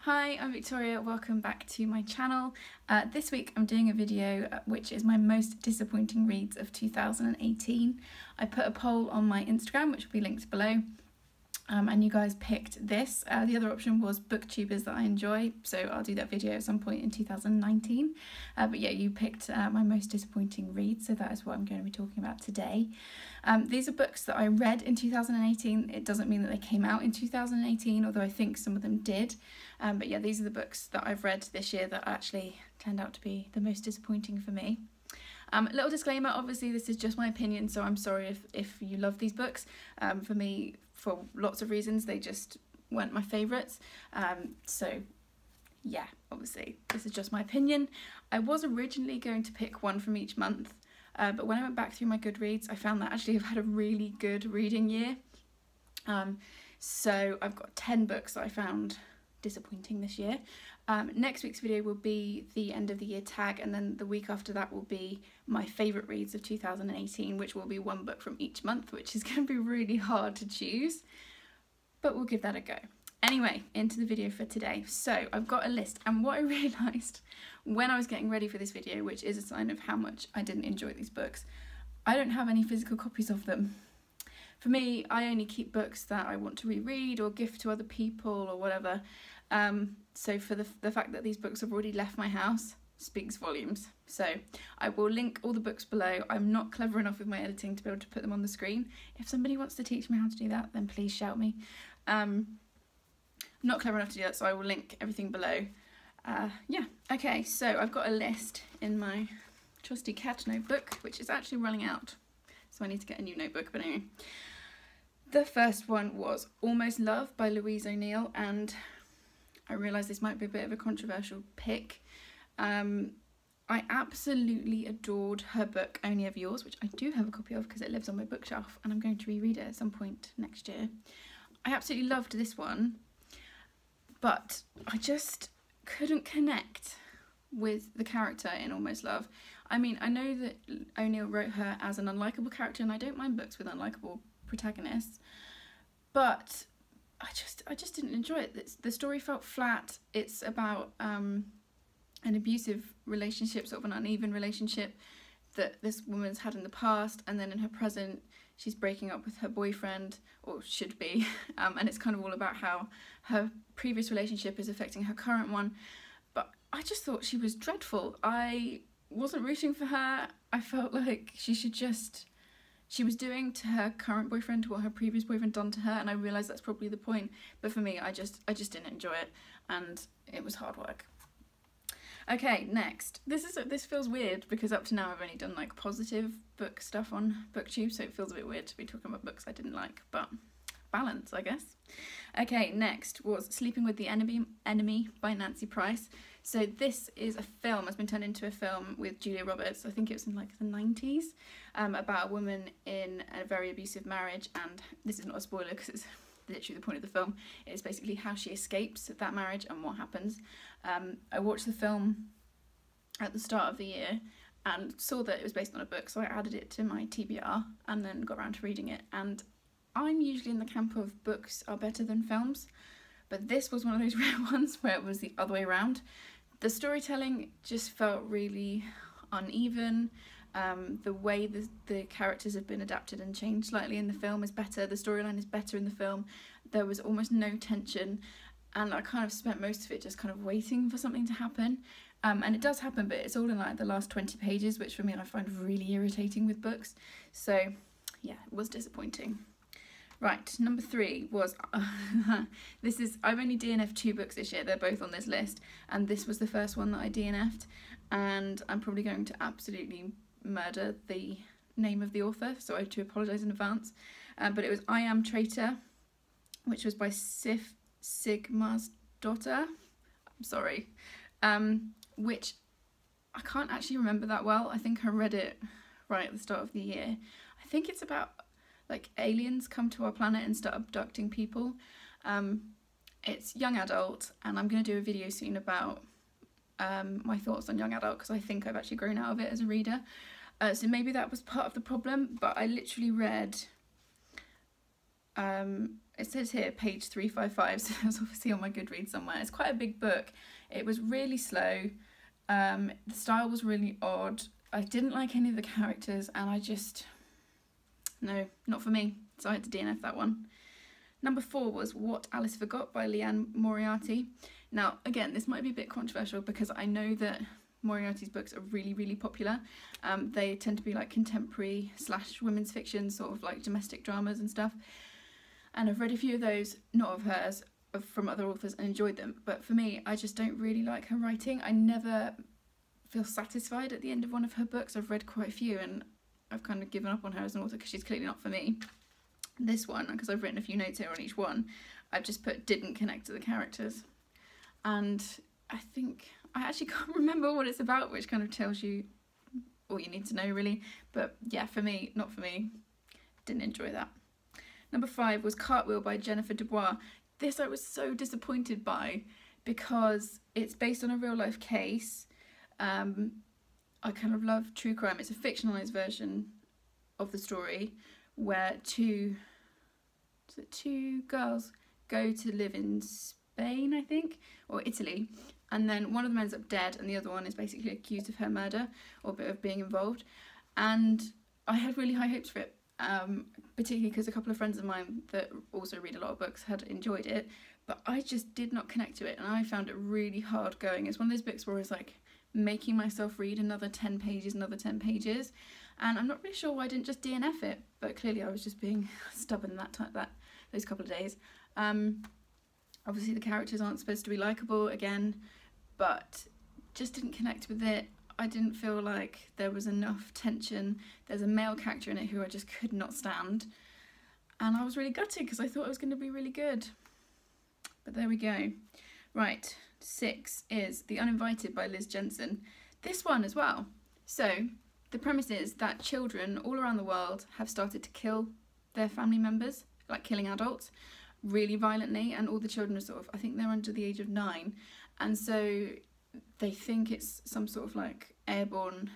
Hi, I'm Victoria, welcome back to my channel. This week I'm doing a video which is my most disappointing reads of 2018. I put a poll on my Instagram which will be linked below and you guys picked this. The other option was booktubers that I enjoy, so I'll do that video at some point in 2019. But yeah, you picked my most disappointing reads, so that is what I'm going to be talking about today. These are books that I read in 2018. It doesn't mean that they came out in 2018, although I think some of them did. But yeah, these are the books that I've read this year that actually turned out to be the most disappointing for me. Little disclaimer, obviously this is just my opinion, so I'm sorry if you love these books. For me, for lots of reasons, they just weren't my favourites. So yeah, obviously this is just my opinion. I was originally going to pick one from each month, but when I went back through my GoodReads, I found that actually I've had a really good reading year. So I've got 10 books that I found disappointing this year. Next week's video will be the end of the year tag, and then the week after that will be my favourite reads of 2018, which will be one book from each month, which is going to be really hard to choose, but we'll give that a go. Anyway, into the video for today. So I've got a list, and what I realised when I was getting ready for this video, which is a sign of how much I didn't enjoy these books, I don't have any physical copies of them. For me, I only keep books that I want to reread or gift to other people or whatever. So for the fact that these books have already left my house speaks volumes. So I will link all the books below. I'm not clever enough with my editing to be able to put them on the screen. If somebody wants to teach me how to do that, then please shout me. I'm not clever enough to do that, so I will link everything below. Yeah, okay, so I've got a list in my trusty cat notebook, which is actually running out, so I need to get a new notebook, but anyway. The first one was Almost Love by Louise O'Neill, and I realise this might be a bit of a controversial pick. I absolutely adored her book Only of Yours, which I do have a copy of because it lives on my bookshelf and I'm going to reread it at some point next year. I absolutely loved this one, but I just couldn't connect with the character in Almost Love. I mean, I know that O'Neill wrote her as an unlikable character, and I don't mind books with unlikable protagonists, but I just didn't enjoy it. The story felt flat. It's about an abusive relationship, sort of an uneven relationship that this woman's had in the past, and then in her present she's breaking up with her boyfriend, or should be, and it's kind of all about how her previous relationship is affecting her current one. But I just thought she was dreadful. I wasn't rooting for her. I felt like she was doing to her current boyfriend what her previous boyfriend done to her, and I realise that's probably the point, but for me, I just didn't enjoy it, and it was hard work. Okay, next. This feels weird because up to now I've only done like positive book stuff on BookTube, so it feels a bit weird to be talking about books I didn't like, but balance, I guess. Okay, next was Sleeping with the Enemy by Nancy Price. So this is a film, it's been turned into a film with Julia Roberts. I think it was in like the 90s, about a woman in a very abusive marriage, and this is not a spoiler because it's literally the point of the film. It's basically how she escapes that marriage and what happens. I watched the film at the start of the year and saw that it was based on a book, so I added it to my TBR and then got around to reading it. And I'm usually in the camp of books are better than films, but this was one of those rare ones where it was the other way around. The storytelling just felt really uneven. The way the characters have been adapted and changed slightly in the film is better. The storyline is better in the film. There was almost no tension, and I kind of spent most of it just kind of waiting for something to happen. And it does happen, but it's all in like the last 20 pages, which for me I find really irritating with books. So yeah, it was disappointing. Right, number 3 was, I've only DNF'd 2 books this year, they're both on this list, and this was the first one that I DNF'd, and I'm probably going to absolutely murder the name of the author, so I have to apologise in advance, but it was I Am Traitor, which was by Sigmarsdottir, I'm sorry, which I can't actually remember that well. I think I read it right at the start of the year. I think it's about like aliens come to our planet and start abducting people. It's young adult, and I'm going to do a video soon about my thoughts on young adult because I think I've actually grown out of it as a reader. So maybe that was part of the problem, but I literally read It says here page 355, so it's obviously on my GoodReads somewhere. It's quite a big book. It was really slow. The style was really odd. I didn't like any of the characters, and no, not for me. So I had to DNF that one. Number 4 was What Alice Forgot by Liane Moriarty. Now, again, this might be a bit controversial because I know that Moriarty's books are really, really popular. They tend to be like contemporary / women's fiction, sort of like domestic dramas and stuff. And I've read a few of those, not of hers, from other authors, and enjoyed them. But for me, I just don't really like her writing. I never feel satisfied at the end of one of her books. I've read quite a few and I've kind of given up on her as an author because she's clearly not for me. This one, because I've written a few notes here on each one, I've just put didn't connect to the characters. And I think, I actually can't remember what it's about, which kind of tells you all you need to know really. But yeah, for me, not for me. Didn't enjoy that. Number 5 was Cartwheel by Jennifer DuBois. This I was so disappointed by because it's based on a real life case. I kind of love true crime. It's a fictionalized version of the story where two girls go to live in Spain, I think, or Italy, and then one of them ends up dead and the other one is basically accused of her murder or of being involved. And I had really high hopes for it. Particularly because a couple of friends of mine that also read a lot of books had enjoyed it, but I just did not connect to it and I found it really hard going. It's one of those books where I was like making myself read another 10 pages, and I'm not really sure why I didn't just DNF it, but clearly I was just being stubborn those couple of days. Obviously the characters aren't supposed to be likeable again, but just didn't connect with it. I didn't feel like there was enough tension. There's a male character in it who I just could not stand. And I was really gutted because I thought it was going to be really good. But there we go. Right, 6 is The Uninvited by Liz Jensen. This one as well. So, the premise is that children all around the world have started to kill their family members, like killing adults, really violently. And all the children are sort of, I think they're under the age of 9. And so they think it's some sort of like airborne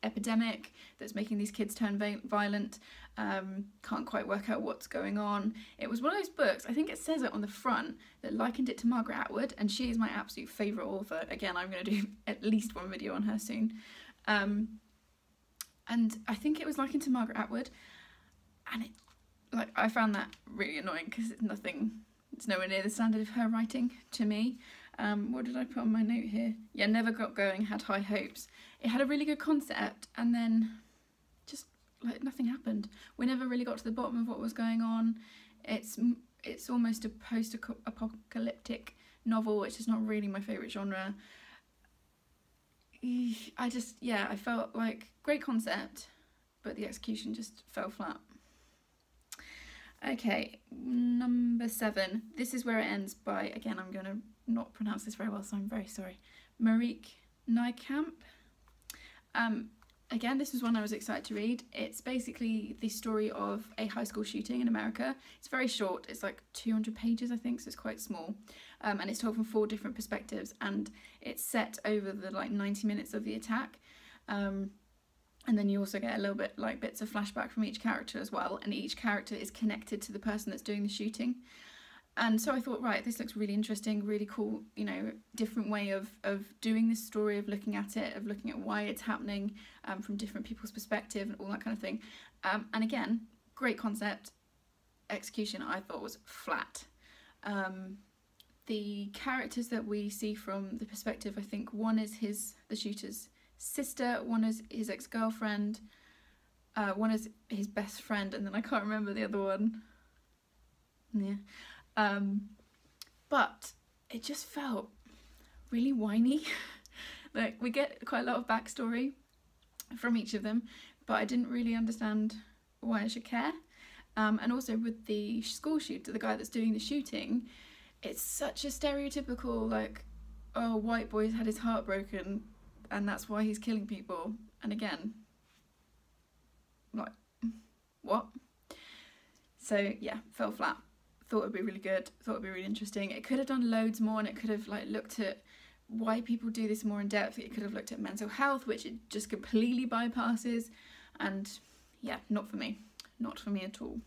epidemic that's making these kids turn violent. Can't quite work out what's going on. It was one of those books, I think it says it on the front, that likened it to Margaret Atwood, and she is my absolute favourite author. Again, I'm going to do at least one video on her soon. And I think it was likened to Margaret Atwood, and I found that really annoying because it's nowhere near the standard of her writing to me. What did I put on my note here? Yeah, never got going, had high hopes. It had a really good concept and then just like nothing happened. We never really got to the bottom of what was going on. It's almost a post-apocalyptic novel, which is not really my favourite genre. I felt like great concept, but the execution just fell flat. Okay, number 7. This is Where It Ends by, again, I'm going to not pronounce this very well, so I'm very sorry, Marieke Nijkamp. Again, this was one I was excited to read. It's basically the story of a high school shooting in America. It's very short. It's like 200 pages, I think, so it's quite small. And it's told from 4 different perspectives, and it's set over the 90 minutes of the attack. And then you also get a little bit bits of flashback from each character as well, and each character is connected to the person that's doing the shooting. And so I thought, right, this looks really interesting, really cool, different way of doing this story, of looking at it, of looking at why it's happening from different people's perspective and all that kind of thing. And again, great concept. Execution I thought was flat. The characters that we see from the perspective, I think one is the shooter's sister, one is his ex-girlfriend, one is his best friend, and then I can't remember the other one. Yeah. But it just felt really whiny. Like, we get quite a lot of backstory from each of them, but I didn't really understand why I should care. And also with the school shooter, the guy that's doing the shooting, it's such a stereotypical, white boy's had his heart broken and that's why he's killing people. And again, what? So yeah, fell flat. Thought it'd be really good, thought it'd be really interesting. It could have done loads more, and it could have looked at why people do this more in depth. It could have looked at mental health, which it just completely bypasses. And yeah, not for me at all.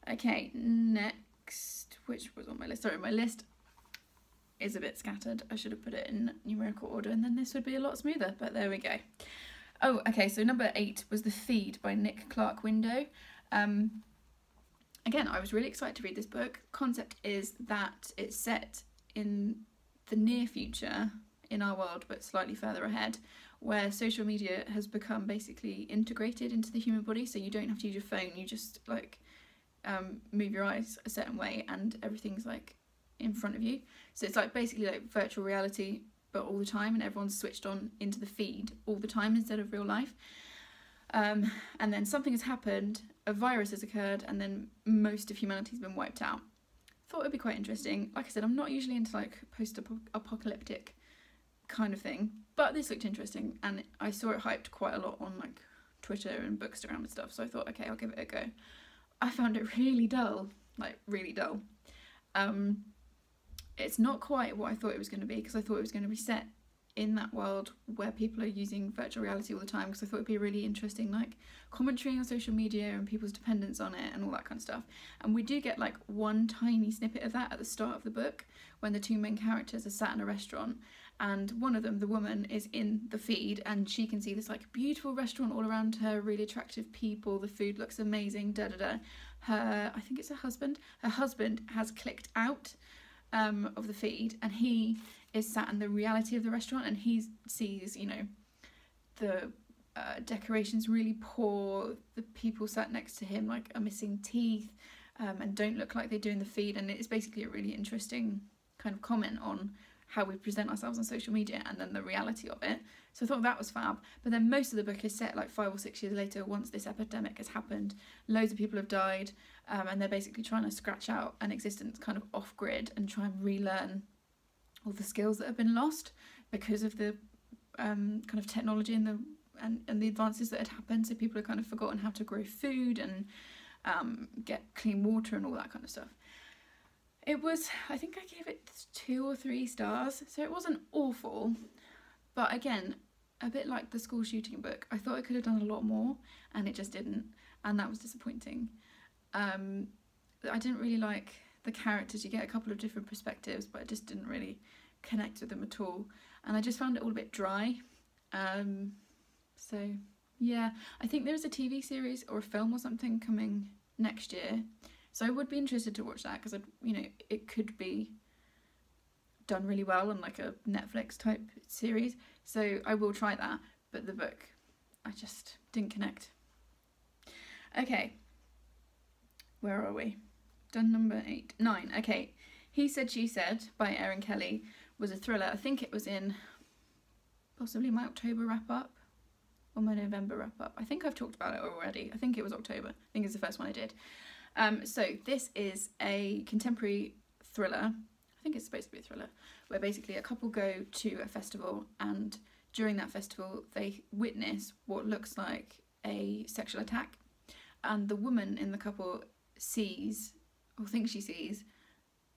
Okay, next, which was on my list? Sorry, my list is a bit scattered. I should have put it in numerical order and then this would be a lot smoother, but there we go. Oh, okay, so number 8 was The Feed by Nick Clark Windo. Again, I was really excited to read this book. Concept is that it's set in the near future in our world, but slightly further ahead, where social media has become basically integrated into the human body, so you don't have to use your phone, you just like move your eyes a certain way and everything's like in front of you. So it's like basically like virtual reality but all the time, and everyone's switched on into the feed all the time instead of real life. And then something has happened, a virus has occurred, and then most of humanity's been wiped out. Thought it'd be quite interesting. Like I said, I'm not usually into like post-apocalyptic kind of thing, but this looked interesting and I saw it hyped quite a lot on like Twitter and Bookstagram and stuff, so I thought, okay, I'll give it a go. I found it really dull, like really dull. It's not quite what I thought it was going to be, because I thought it was going to be set in that world where people are using virtual reality all the time, because I thought it'd be really interesting, like commentary on social media and people's dependence on it and all that kind of stuff. And we do get like one tiny snippet of that at the start of the book when the two main characters are sat in a restaurant, and one of them, the woman, is in the feed and she can see this like beautiful restaurant all around her, really attractive people, the food looks amazing, da da da. I think it's her husband has clicked out of the feed, and he is sat in the reality of the restaurant, and he sees, you know, the decorations really poor, the people sat next to him like are missing teeth and don't look like they do in the feed, and it's basically a really interesting kind of comment on how we present ourselves on social media and then the reality of it. So I thought that was fab. But then most of the book is set like 5 or 6 years later, once this epidemic has happened. Loads of people have died, and they're basically trying to scratch out an existence kind of off-grid and try and relearn all the skills that have been lost because of the kind of technology and the advances that had happened. So people have kind of forgotten how to grow food and get clean water and all that kind of stuff. It was, I think I gave it 2 or 3 stars, so it wasn't awful, but again, a bit like the school shooting book, I thought I could have done a lot more, and it just didn't, and that was disappointing. I didn't really like the characters. You get a couple of different perspectives, but I just didn't really connect with them at all, and I just found it all a bit dry. So yeah, I think there's a TV series or a film or something coming next year, so I would be interested to watch that, because, you know, it could be done really well on like a Netflix type series, so I will try that. But the book, I just didn't connect. Okay, where are we? Done number 9. Okay, He Said, She Said by Erin Kelly was a thriller. I think it was in possibly my October wrap-up or my November wrap-up. I think I've talked about it already. I think it was October. I think it's the first one I did. So this is a contemporary thriller. I think it's supposed to be a thriller, where basically a couple go to a festival, and during that festival they witness what looks like a sexual attack, and the woman in the couple sees, or thinks she sees,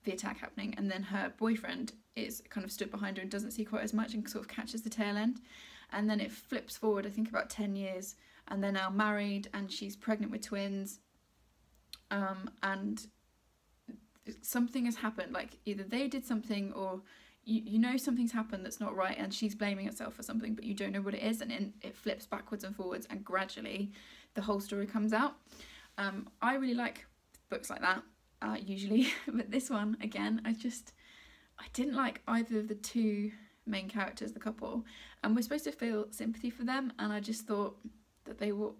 the attack happening, and then her boyfriend is kind of stood behind her and doesn't see quite as much and sort of catches the tail end. And then it flips forward, I think about 10 years, and they're now married and she's pregnant with twins, and something has happened, like either they did something, or you know something's happened that's not right, and she's blaming herself for something, but you don't know what it is, and it flips backwards and forwards, and gradually the whole story comes out. I really like books like that, usually, but this one, again, I didn't like either of the two main characters, the couple, and we're supposed to feel sympathy for them, and I just thought that they were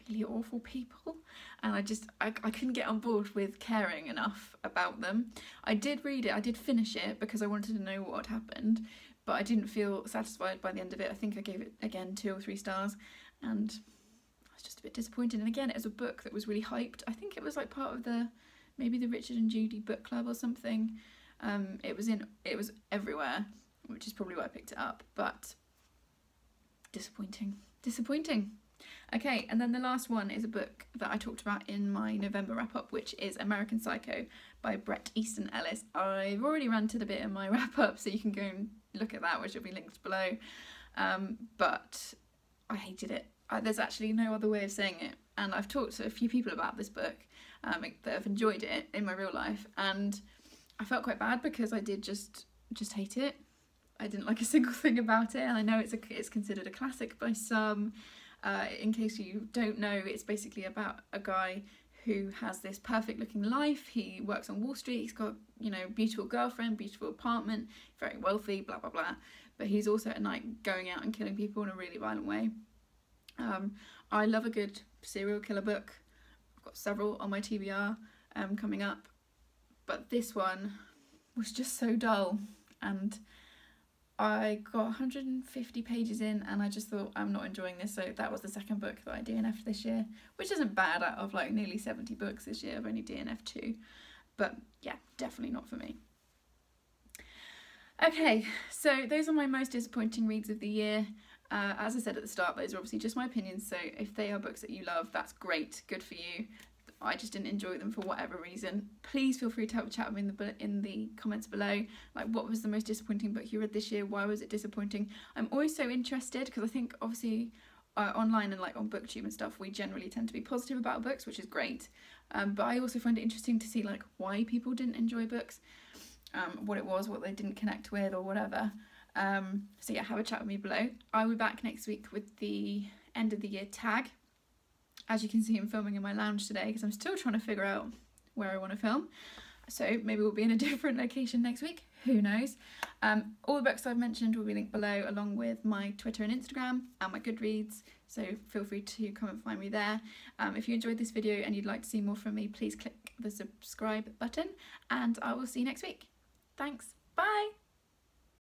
really awful people, and I couldn't get on board with caring enough about them. I did read it, I did finish it because I wanted to know what had happened, but I didn't feel satisfied by the end of it. I think I gave it, again, 2 or 3 stars, and I was just a bit disappointed. And again, it was a book that was really hyped. I think it was like part of maybe the Richard and Judy book club or something. It was everywhere, which is probably why I picked it up, but disappointing. Okay, and then the last one is a book that I talked about in my November wrap-up, which is American Psycho by Bret, Easton, Ellis. I've already ranted a bit in my wrap-up, so you can go and look at that, which will be linked below. But I hated it. There's actually no other way of saying it. And I've talked to a few people about this book, that have enjoyed it in my real life, and I felt quite bad because I did just hate it. I didn't like a single thing about it, and I know it's considered a classic by some. In case you don't know, it's basically about a guy who has this perfect looking life. He works on Wall Street, he's got, you know, beautiful girlfriend, beautiful apartment, very wealthy, blah blah blah, but he's also at night going out and killing people in a really violent way. I love a good serial killer book. I've got several on my TBR coming up, but this one was just so dull, and I got 150 pages in and I just thought, I'm not enjoying this. So that was the second book that I DNF'd this year, which isn't bad. Out of like nearly 70 books this year, I've only DNF'd 2, but yeah, definitely not for me. Okay, so those are my most disappointing reads of the year. As I said at the start, those are obviously just my opinions, so if they are books that you love, that's great, good for you. I just didn't enjoy them for whatever reason. Please feel free to have a chat with me in the comments below. Like, what was the most disappointing book you read this year? Why was it disappointing? I'm always so interested, because I think obviously online and like on BookTube and stuff, we generally tend to be positive about books, which is great. But I also find it interesting to see like why people didn't enjoy books, what it was, what they didn't connect with, or whatever. So yeah, have a chat with me below. I'll be back next week with the end of the year tag. As you can see, I'm filming in my lounge today because I'm still trying to figure out where I want to film. So maybe we'll be in a different location next week. Who knows? All the books I've mentioned will be linked below, along with my Twitter and Instagram and my GoodReads. So feel free to come and find me there. If you enjoyed this video and you'd like to see more from me, please click the subscribe button, and I will see you next week. Thanks. Bye.